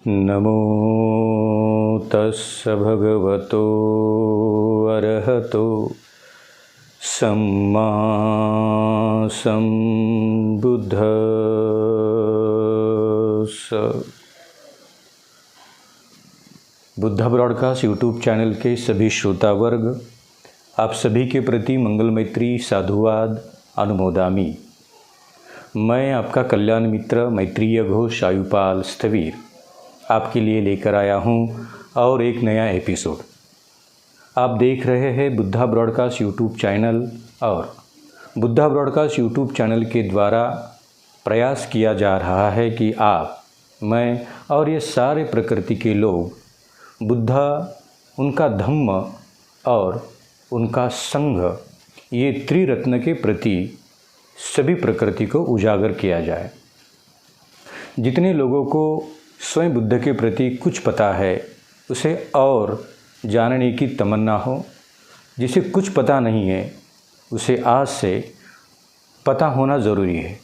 नमो तस्स भगवतो अरहतो सम्मा सम्बुद्धस्स। Buddha broadcast YouTube channel के सभी श्रोता वर्ग, आप सभी के प्रति मंगल मैत्री साधुवाद अनुमोदामि। मैं आपका कल्याण मित्र मैत्रीय घोष आयुपाल स्थवीर आपके लिए लेकर आया हूं और एक नया एपिसोड। आप देख रहे हैं बुद्धा ब्रॉडकास्ट यूट्यूब चैनल, और बुद्धा ब्रॉडकास्ट यूट्यूब चैनल के द्वारा प्रयास किया जा रहा है कि आप, मैं और ये सारे प्रकृति के लोग बुद्धा, उनका धम्म और उनका संघ, ये त्रिरत्न के प्रति सभी प्रकृति को उजागर किया जाए। जितने लोगों को स्वयं बुद्ध के प्रति कुछ पता है, उसे और जानने की तमन्ना हो। जिसे कुछ पता नहीं है, उसे आज से पता होना ज़रूरी है।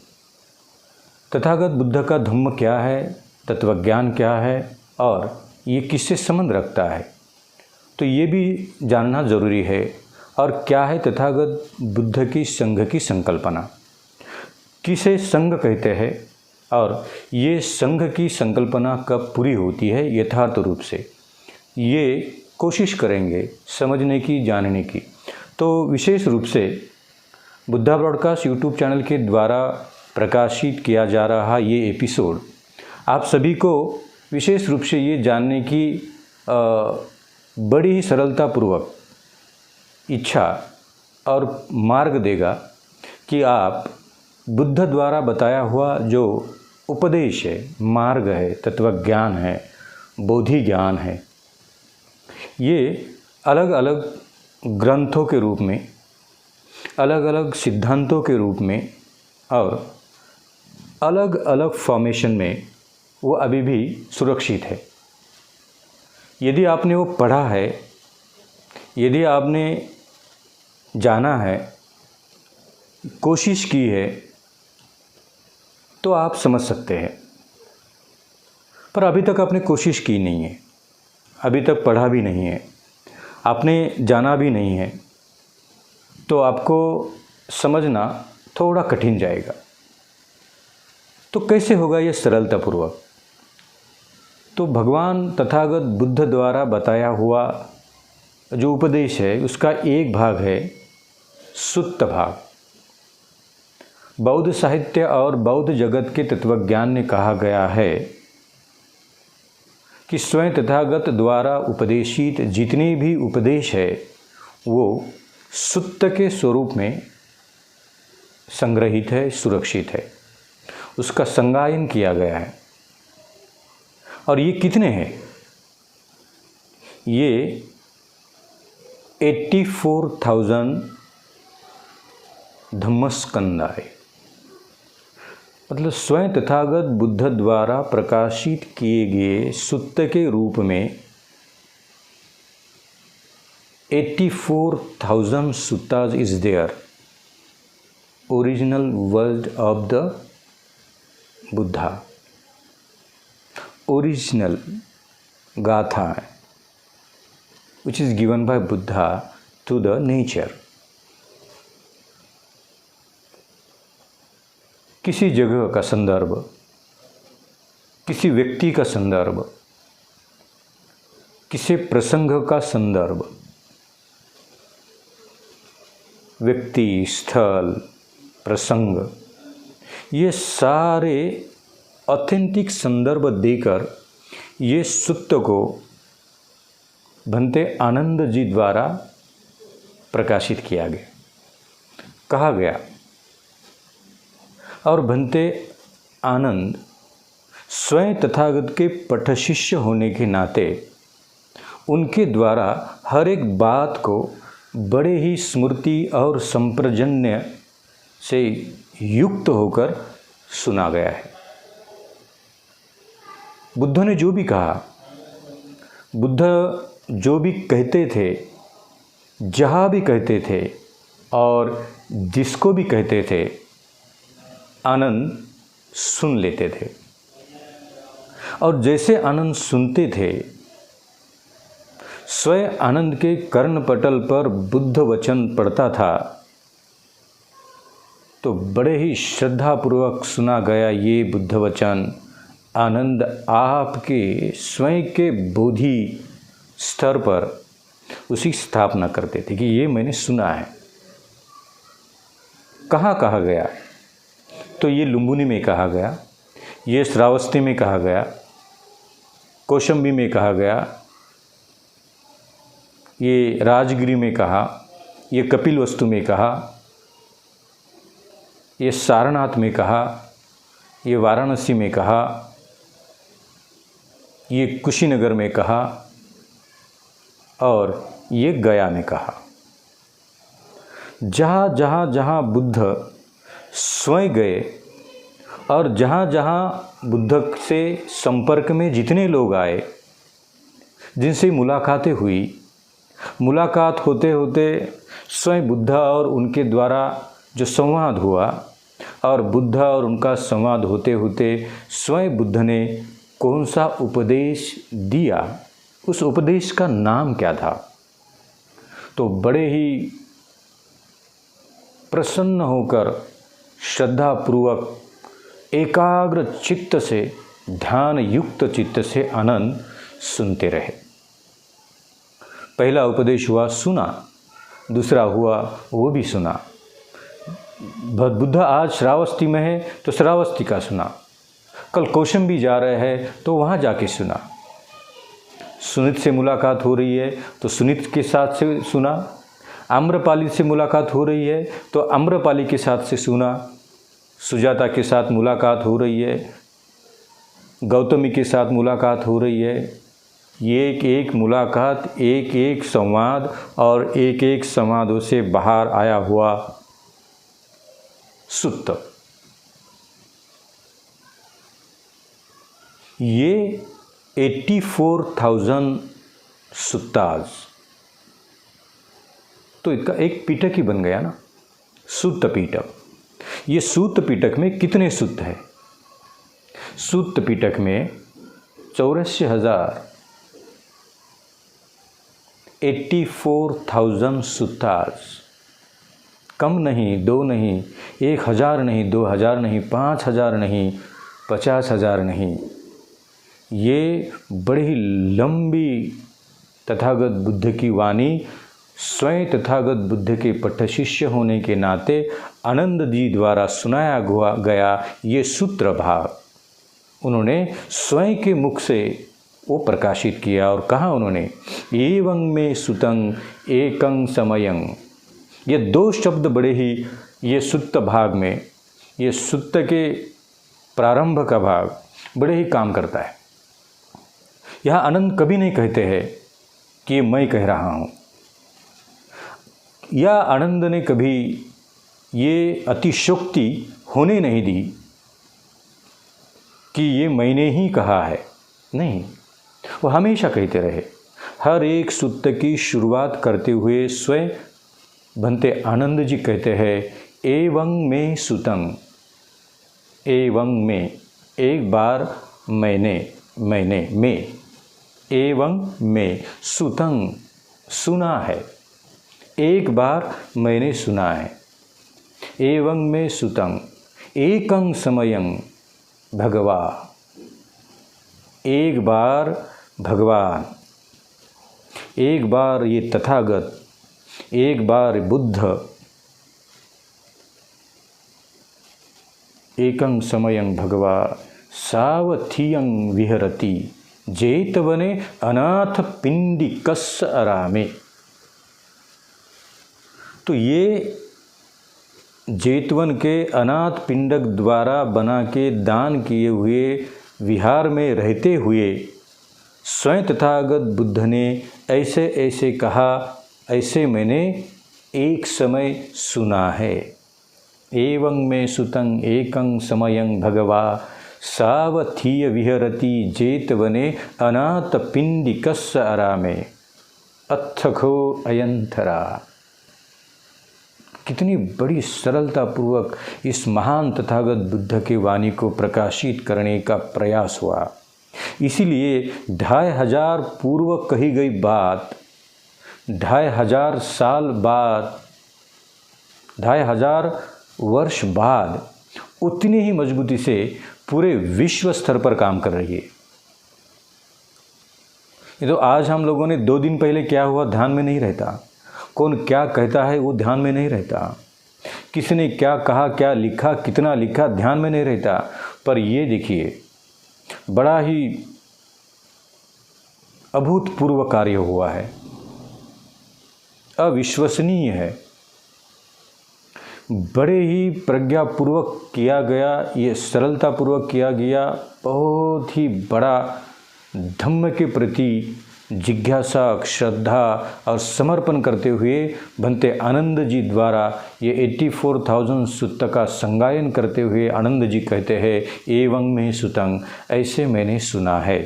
तथागत बुद्ध का धम्म क्या है, तत्वज्ञान क्या है और ये किससे संबंध रखता है, तो ये भी जानना ज़रूरी है। और क्या है तथागत बुद्ध की संघ की संकल्पना, किसे संघ कहते हैं और ये संघ की संकल्पना कब पूरी होती है यथार्थ रूप से, ये कोशिश करेंगे समझने की, जानने की। तो विशेष रूप से बुद्धा ब्रॉडकास्ट यूट्यूब चैनल के द्वारा प्रकाशित किया जा रहा ये एपिसोड आप सभी को विशेष रूप से ये जानने की बड़ी ही सरलतापूर्वक इच्छा और मार्ग देगा कि आप बुद्ध द्वारा बताया हुआ जो उपदेश है, मार्ग है, तत्वज्ञान है, बोधि ज्ञान है, ये अलग अलग ग्रंथों के रूप में, अलग अलग सिद्धांतों के रूप में और अलग अलग फॉर्मेशन में वो अभी भी सुरक्षित है। यदि आपने वो पढ़ा है, यदि आपने जाना है, कोशिश की है, तो आप समझ सकते हैं। पर अभी तक आपने कोशिश की नहीं है, अभी तक पढ़ा भी नहीं है, आपने जाना भी नहीं है, तो आपको समझना थोड़ा कठिन जाएगा। तो कैसे होगा ये सरलतापूर्वक? तो भगवान तथागत बुद्ध द्वारा बताया हुआ जो उपदेश है, उसका एक भाग है सुत्त भाग। बौद्ध साहित्य और बौद्ध जगत के तत्वज्ञान ने कहा गया है कि स्वयं तथागत द्वारा उपदेशित जितने भी उपदेश है वो सुत्त के स्वरूप में संग्रहित है, सुरक्षित है, उसका संगायन किया गया है। और ये कितने हैं? ये 84,000 धम्मस्कंदा है। मतलब स्वयं तथागत बुद्ध द्वारा प्रकाशित किए गए सुत्त के रूप में 84,000 suttas is there, original word of the Buddha, original गाथा है, which is given by Buddha to the nature। किसी जगह का संदर्भ, किसी व्यक्ति का संदर्भ, किसी प्रसंग का संदर्भ, व्यक्ति, स्थल, प्रसंग, ये सारे ऑथेंटिक संदर्भ देकर ये सुत्त को भंते आनंद जी द्वारा प्रकाशित किया गया, कहा गया। और भंते आनंद स्वयं तथागत के पठ शिष्य होने के नाते उनके द्वारा हर एक बात को बड़े ही स्मृति और संप्रजन्य से युक्त होकर सुना गया है। बुद्ध ने जो भी कहा, बुद्ध जो भी कहते थे, जहाँ भी कहते थे और जिसको भी कहते थे, आनंद सुन लेते थे। और जैसे आनंद सुनते थे, स्वयं आनंद के कर्णपटल पर बुद्ध वचन पढ़ता था, तो बड़े ही श्रद्धापूर्वक सुना गया ये बुद्ध वचन आनंद आपके स्वयं के बोधि स्तर पर उसकी स्थापना करते थे कि ये मैंने सुना है। कहाँ कहा गया? तो ये लुम्बिनी में कहा गया, ये श्रावस्ती में कहा गया, कौशाम्बी में कहा गया, ये राजगिरी में कहा, ये कपिलवस्तु में कहा, ये सारनाथ में कहा, ये वाराणसी में कहा, ये कुशीनगर में कहा और ये गया में कहा। जहाँ जहाँ जहाँ बुद्ध स्वयं गए और जहाँ जहाँ बुद्ध से संपर्क में जितने लोग आए, जिनसे मुलाकातें हुई, मुलाकात होते होते स्वयं बुद्ध और उनके द्वारा जो संवाद हुआ और बुद्ध और उनका संवाद होते होते स्वयं बुद्ध ने कौन सा उपदेश दिया, उस उपदेश का नाम क्या था, तो बड़े ही प्रसन्न होकर श्रद्धापूर्वक एकाग्र चित्त से, ध्यान युक्त चित्त से आनंद सुनते रहे। पहला उपदेश हुआ सुना, दूसरा हुआ वो भी सुना। बुद्ध आज श्रावस्ती में है तो श्रावस्ती का सुना, कल कौशाम्बी जा रहे हैं तो वहाँ जाके सुना। सुनीत से मुलाकात हो रही है तो सुनीत के साथ से सुना, आम्रपाली से मुलाकात हो रही है तो आम्रपाली के साथ से सुना, सुजाता के साथ मुलाकात हो रही है, गौतमी के साथ मुलाकात हो रही है। ये एक एक मुलाकात, एक एक संवाद और एक एक संवादों से बाहर आया हुआ सुत्त, ये 84,000 सुत्ताज, तो इसका एक पिटक ही बन गया ना, सुत्त पिटक। ये सूत पिटक में कितने सुत्त है? सूत पिटक में 84,000, 84,000 सुत्ताज। कम नहीं, दो नहीं, 1,000 नहीं, 2,000 नहीं, 5,000 नहीं, 50,000 नहीं, ये बड़ी ही लंबी तथागत बुद्ध की वाणी, स्वयं तथागत बुद्ध के पट्टशिष्य होने के नाते आनंद जी द्वारा सुनाया गया ये सूत्र भाग उन्होंने स्वयं के मुख से वो प्रकाशित किया। और कहा उन्होंने, एवं में सुतं एकं समयं। ये दो शब्द बड़े ही, ये सुत्त भाग में, ये सुत्त के प्रारंभ का भाग बड़े ही काम करता है। यहाँ आनंद कभी नहीं कहते हैं कि मैं कह रहा हूँ, या आनंद ने कभी ये अतिशोक्ति होने नहीं दी कि ये मैंने ही कहा है, नहीं, वो हमेशा कहते रहे। हर एक सूत्र की शुरुआत करते हुए स्वयं भंते आनंद जी कहते हैं, एवं में सुतं, एवं में, एक बार मैंने में, एवं में सुतं, सुना है, एक बार मैंने सुना है, एवं में सुतं एकं समयं भगवा, एक बार भगवान, एक बार ये तथागत, एक बार बुद्ध, एकं समयं भगवा सावथियं विहरति जेतवने अनाथ पिंडिकस्य आरामे। तो ये जेतवन के अनाथ पिंडक द्वारा बना के दान किए हुए विहार में रहते हुए स्वयं तथागत बुद्ध ने ऐसे ऐसे कहा, ऐसे मैंने एक समय सुना है। एवं में सुतं एकं समयं भगवा सावथिय विहरति जेतवने अनाथ पिंडिकस्य आरामे अत्थखो अयंथरा। कितनी बड़ी सरलतापूर्वक इस महान तथागत बुद्ध की वाणी को प्रकाशित करने का प्रयास हुआ। इसीलिए 2500 पूर्व कही गई बात 2500 साल बाद 2500 वर्ष बाद उतनी ही मजबूती से पूरे विश्व स्तर पर काम कर रही है। ये तो आज हम लोगों ने 2 दिन पहले क्या हुआ ध्यान में नहीं रहता, कौन क्या कहता है वो ध्यान में नहीं रहता, किसने क्या कहा, क्या लिखा, कितना लिखा, ध्यान में नहीं रहता। पर ये देखिए बड़ा ही अभूतपूर्व कार्य हुआ है, अविश्वसनीय है, बड़े ही प्रज्ञापूर्वक किया गया, ये सरलतापूर्वक किया गया। बहुत ही बड़ा धम्म के प्रति जिज्ञासा, श्रद्धा और समर्पण करते हुए भंते आनंद जी द्वारा ये 84,000 सुत्त का संगायन करते हुए आनंद जी कहते हैं, एवं में सुतंग, ऐसे मैंने सुना है।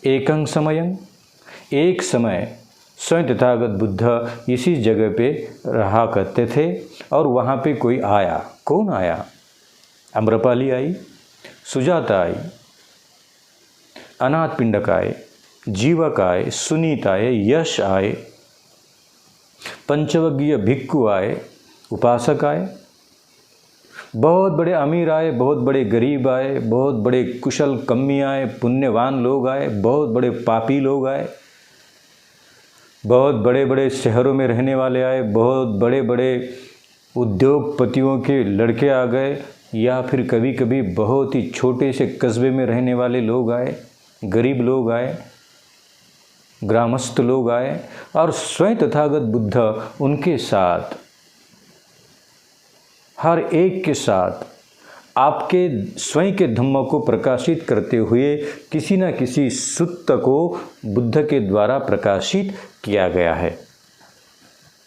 एकं समयं, एक समय स्वयं तथागत बुद्ध इसी जगह पे रहा करते थे और वहाँ पे कोई आया। कौन आया? अम्रपाली आई, सुजाता आई, अनाथ पिंडक आए, जीवक आए, सुनीत आए, यश आए, पंचवज्ञीय भिक्खु आए, उपासक आए, बहुत बड़े अमीर आए, बहुत बड़े गरीब आए, बहुत बड़े कुशल कम्मी आए, पुण्यवान लोग आए, बहुत बड़े पापी लोग आए, बहुत बड़े बड़े शहरों में रहने वाले आए, बहुत बड़े बड़े उद्योगपतियों के लड़के आ गए, या फिर कभी कभी बहुत ही छोटे से कस्बे में रहने वाले लोग आए, गरीब लोग आए, ग्रामस्थ लोग आए, और स्वयं तथागत बुद्ध उनके साथ, हर एक के साथ आपके स्वयं के धम्म को प्रकाशित करते हुए किसी न किसी सुत्त को बुद्ध के द्वारा प्रकाशित किया गया है।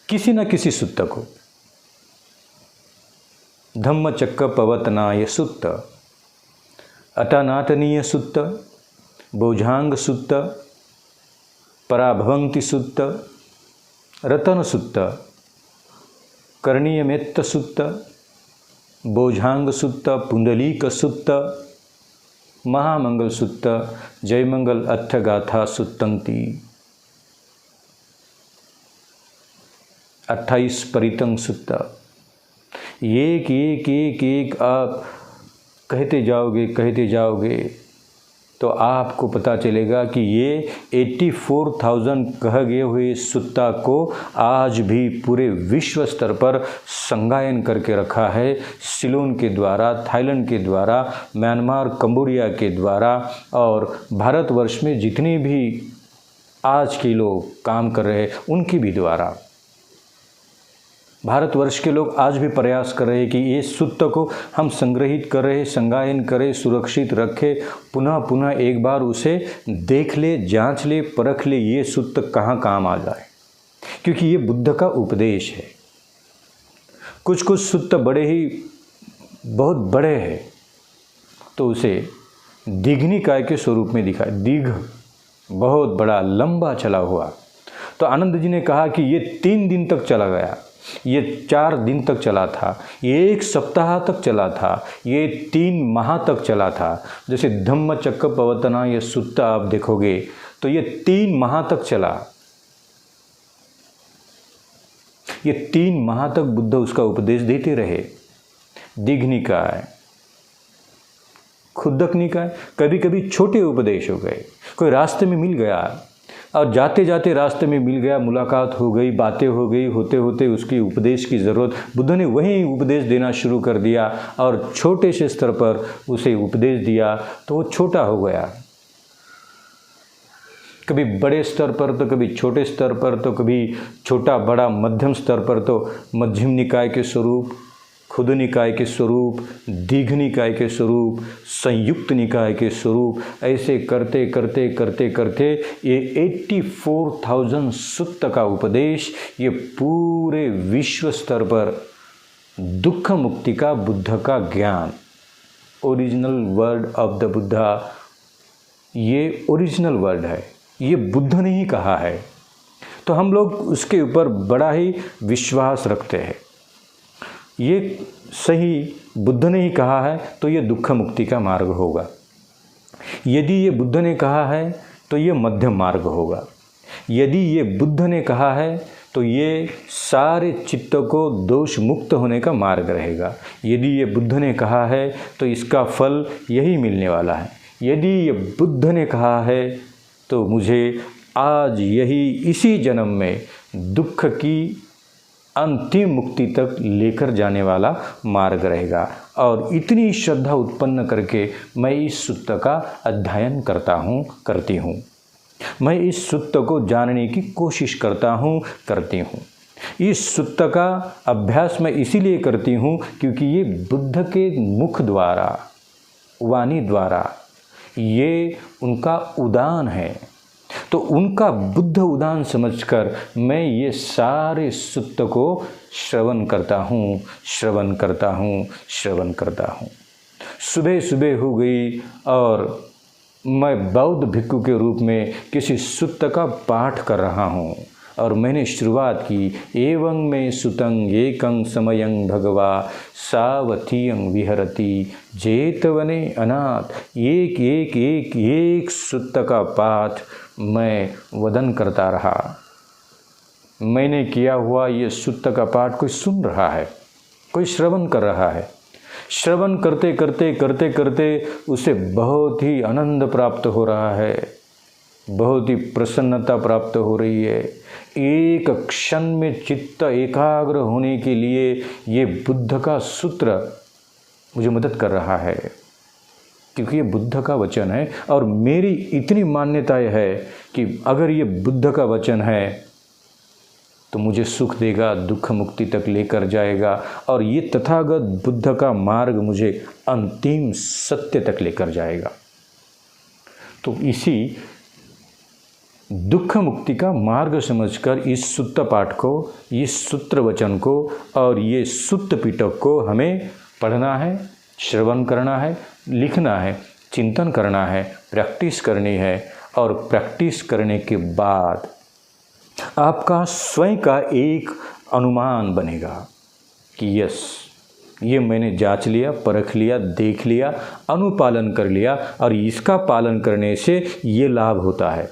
किसी न किसी सुत्त को। धम्मचक्र पवतनाय सुत्त, अटानाटनीय सुत्त, बोझांग सुत्त, पराभवंति सुत्त, रतन सुत्त, कर्णीयमेत्त सुत्त, बोझांग सुत्त, पुंडलीक सुत्त, महामंगल सुत्त, जयमंगल अर्थगाथा सुत्तंती, 28 परितंग सुत्त। एक एक एक एक आप कहते जाओगे तो आपको पता चलेगा कि ये 84,000 कह गए हुए सुत्ता को आज भी पूरे विश्व स्तर पर संगायन करके रखा है। सिलोन के द्वारा, थाईलैंड के द्वारा, म्यांमार, कंबोडिया के द्वारा, और भारतवर्ष में जितने भी आज के लोग काम कर रहे हैं उनकी भी द्वारा। भारतवर्ष के लोग आज भी प्रयास कर रहे हैं कि ये सुत्त को हम संग्रहित करें, संगायन करें, सुरक्षित रखें, पुनः पुनः एक बार उसे देख ले, जांच ले, परख ले, ये सुत्त कहाँ काम आ जाए, क्योंकि ये बुद्ध का उपदेश है। कुछ कुछ सुत्त बड़े ही बहुत बड़े हैं तो उसे दिघनिकाय के स्वरूप में दिखाए। दिघ बहुत बड़ा लंबा चला हुआ। तो आनंद जी ने कहा कि ये 3 दिन तक चला गया, ये 4 दिन तक चला था, ये 1 सप्ताह तक चला था, ये 3 माह तक चला था। जैसे धम्मचक्र पवतना ये सुत्त आप देखोगे तो ये 3 माह तक चला। ये 3 माह तक बुद्ध उसका उपदेश देते रहे। दिघनिकाय, खुद्दक निकाय, कभी कभी छोटे उपदेश हो गए, कोई रास्ते में मिल गया और जाते जाते रास्ते में मिल गया, मुलाकात हो गई, बातें हो गई, होते होते उसकी उपदेश की ज़रूरत, बुद्ध ने वहीं उपदेश देना शुरू कर दिया और छोटे से स्तर पर उसे उपदेश दिया तो वो छोटा हो गया। कभी बड़े स्तर पर तो कभी छोटे स्तर पर, तो कभी छोटा बड़ा मध्यम स्तर पर, तो मध्यम निकाय के स्वरूप, खुद निकाय के स्वरूप, दीघ निकाय के स्वरूप, संयुक्त निकाय के स्वरूप, ऐसे करते करते करते करते ये 84,000 सुत्त का उपदेश ये पूरे विश्व स्तर पर दुख मुक्ति का, बुद्ध का ज्ञान, original word of the Buddha, ये ओरिजिनल वर्ड है, ये बुद्ध ने ही कहा है। तो हम लोग उसके ऊपर बड़ा ही विश्वास रखते हैं। ये सही बुद्ध ने ही कहा है तो ये दुख मुक्ति का मार्ग होगा। यदि ये बुद्ध ने कहा है तो ये मध्यम मार्ग होगा। यदि ये बुद्ध ने कहा है तो ये सारे चित्त को दोष मुक्त होने का मार्ग रहेगा। यदि ये बुद्ध ने कहा है तो इसका फल यही मिलने वाला है। यदि ये बुद्ध ने कहा है तो मुझे आज यही इसी जन्म में दुख की अंतिम मुक्ति तक लेकर जाने वाला मार्ग रहेगा। और इतनी श्रद्धा उत्पन्न करके मैं इस सूत्र का अध्ययन करती हूँ। मैं इस सूत्र को जानने की कोशिश करती हूँ। इस सूत्र का अभ्यास मैं इसीलिए करती हूँ क्योंकि ये बुद्ध के मुख द्वारा, वाणी द्वारा, ये उनका उदान है। तो उनका बुद्ध उदान समझकर मैं ये सारे सूत्र को श्रवण करता हूँ। सुबह सुबह हो गई और मैं बौद्ध भिक्षु के रूप में किसी सूत्र का पाठ कर रहा हूँ और मैंने शुरुआत की, एवं में सुतं एकं समयं भगवा सावधियं विहरति जेतवने अनाथ। एक सूत्र का पाठ मैं वदन करता रहा। मैंने किया हुआ ये सूत्र का पाठ कोई सुन रहा है, कोई श्रवण कर रहा है। श्रवण करते उसे बहुत ही आनंद प्राप्त हो रहा है, बहुत ही प्रसन्नता प्राप्त हो रही है। एक क्षण में चित्त एकाग्र होने के लिए ये बुद्ध का सूत्र मुझे मदद कर रहा है, क्योंकि ये बुद्ध का वचन है। और मेरी इतनी मान्यता है कि अगर ये बुद्ध का वचन है तो मुझे सुख देगा, दुख मुक्ति तक लेकर जाएगा, और ये तथागत बुद्ध का मार्ग मुझे अंतिम सत्य तक लेकर जाएगा। तो इसी दुख मुक्ति का मार्ग समझकर इस सूत्र पाठ को, इस सूत्र वचन को और ये सूत्र पिटक को हमें पढ़ना है, श्रवण करना है, लिखना है, चिंतन करना है, प्रैक्टिस करनी है। और प्रैक्टिस करने के बाद आपका स्वयं का एक अनुमान बनेगा कि यस, ये मैंने जांच लिया, परख लिया, देख लिया, अनुपालन कर लिया और इसका पालन करने से ये लाभ होता है।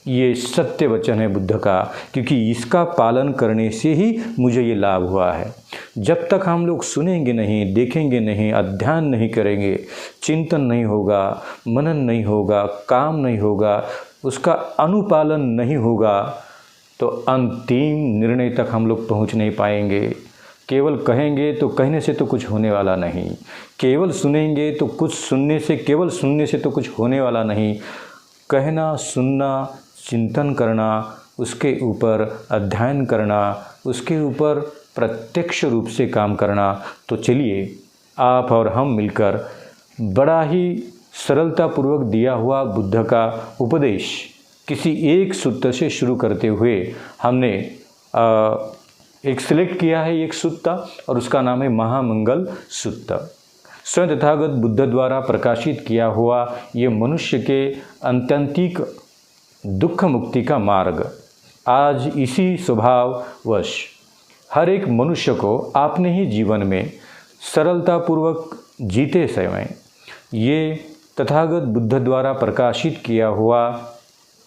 ये सत्य वचन है बुद्ध का, क्योंकि इसका पालन करने से ही मुझे ये लाभ हुआ है। जब तक हम लोग सुनेंगे नहीं, देखेंगे नहीं, अध्ययन नहीं करेंगे, चिंतन नहीं होगा, मनन नहीं होगा, काम नहीं होगा, उसका अनुपालन नहीं होगा, तो अंतिम निर्णय तक हम लोग पहुंच नहीं पाएंगे। केवल कहेंगे तो कहने से तो कुछ होने वाला नहीं, केवल सुनेंगे तो केवल सुनने से तो कुछ होने वाला नहीं। कहना, सुनना, चिंतन करना, उसके ऊपर अध्ययन करना, उसके ऊपर प्रत्यक्ष रूप से काम करना। तो चलिए आप और हम मिलकर बड़ा ही सरलतापूर्वक दिया हुआ बुद्ध का उपदेश किसी एक सूत्र से शुरू करते हुए हमने एक सिलेक्ट किया है एक सूत्र, और उसका नाम है महामंगल सूत्र। स्वयं तथागत बुद्ध द्वारा प्रकाशित किया हुआ ये मनुष्य के आत्यंतिक दुख मुक्ति का मार्ग। आज इसी स्वभाववश हर एक मनुष्य को अपने ही जीवन में सरलतापूर्वक जीते समय ये तथागत बुद्ध द्वारा प्रकाशित किया हुआ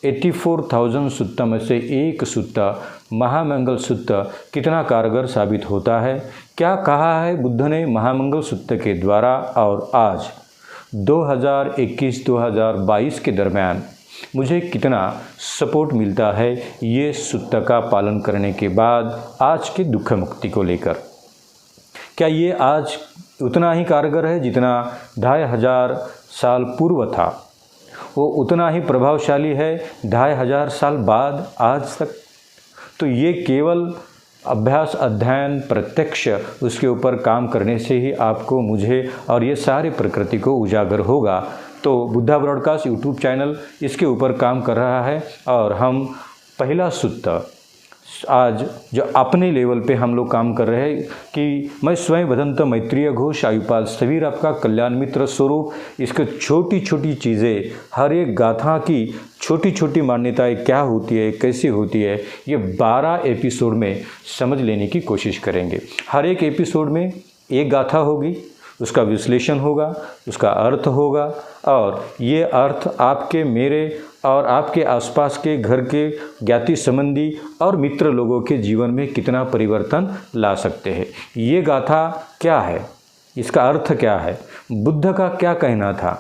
84,000 सूत्र में से एक सूत्र महामंगल सूत्र कितना कारगर साबित होता है। क्या कहा है बुद्ध ने महामंगल सूत्र के द्वारा, और आज 2021-2022 के दरम्यान मुझे कितना सपोर्ट मिलता है ये सूत्र का पालन करने के बाद आज के दुख मुक्ति को लेकर। क्या ये आज उतना ही कारगर है जितना 2500 साल पूर्व था? वो उतना ही प्रभावशाली है 2500 साल बाद आज तक? तो ये केवल अभ्यास, अध्ययन, प्रत्यक्ष उसके ऊपर काम करने से ही आपको, मुझे और ये सारी प्रकृति को उजागर होगा। तो बुद्धा ब्रॉडकास्ट यूट्यूब चैनल इसके ऊपर काम कर रहा है और हम पहला सूत्र आज जो अपने लेवल पे हम लोग काम कर रहे हैं कि मैं स्वयं वदंत मैत्रेय घोष आयुपाल स्थविर आपका कल्याण मित्र स्वरूप। इसके छोटी छोटी चीज़ें, हर एक गाथा की छोटी छोटी मान्यताएं क्या होती है, कैसे होती है, ये 12 एपिसोड में समझ लेने की कोशिश करेंगे। हर एक एपिसोड में एक गाथा होगी, उसका विश्लेषण होगा, उसका अर्थ होगा और ये अर्थ आपके, मेरे और आपके आसपास के घर के ज्ञाति संबंधी और मित्र लोगों के जीवन में कितना परिवर्तन ला सकते हैं। ये गाथा क्या है, इसका अर्थ क्या है, बुद्ध का क्या कहना था,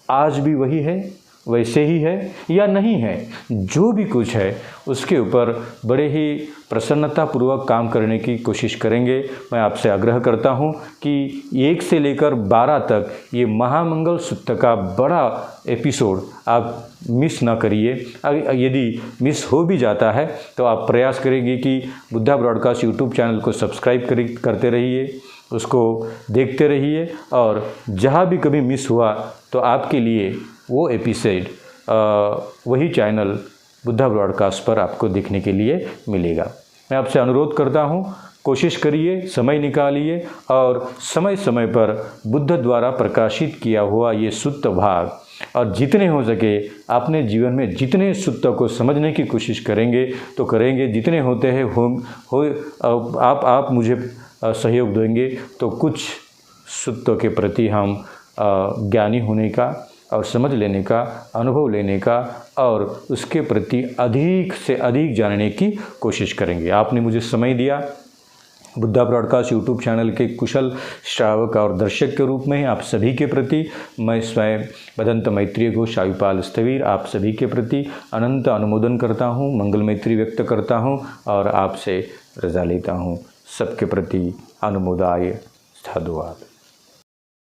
आज भी वही है, वैसे ही है या नहीं है। जो भी कुछ है उसके ऊपर बड़े ही प्रसन्नतापूर्वक काम करने की कोशिश करेंगे। मैं आपसे आग्रह करता हूं कि 1 से लेकर 12 तक ये महामंगल सूत्र का बड़ा एपिसोड आप मिस ना करिए। यदि मिस हो भी जाता है तो आप प्रयास करेंगे कि बुद्धा ब्रॉडकास्ट यूट्यूब चैनल को सब्सक्राइब करते रहिए, उसको देखते रहिए और जहाँ भी कभी मिस हुआ तो आपके लिए वो एपिसोड वही चैनल बुद्धा ब्रॉडकास्ट पर आपको देखने के लिए मिलेगा। मैं आपसे अनुरोध करता हूँ, कोशिश करिए, समय निकालिए और समय समय पर बुद्ध द्वारा प्रकाशित किया हुआ ये सुत्त भाग और जितने हो सके अपने जीवन में जितने सुत्त को समझने की कोशिश करेंगे तो करेंगे, जितने होते हैं आप मुझे सहयोग देंगे तो कुछ सुत्तों के प्रति हम ज्ञानी होने का और समझ लेने का, अनुभव लेने का और उसके प्रति अधिक से अधिक जानने की कोशिश करेंगे। आपने मुझे समय दिया। बुद्धा ब्रॉडकास्ट यूट्यूब चैनल के कुशल श्रावक और दर्शक के रूप में आप सभी के प्रति मैं स्वयं बदंत मैत्रेय घोष आयुपाल स्थविर आप सभी के प्रति अनंत अनुमोदन करता हूँ, मंगल मैत्री व्यक्त करता हूँ और आपसे रजा लेता हूँ। सबके प्रति अनुमोदाय। साधुवाद।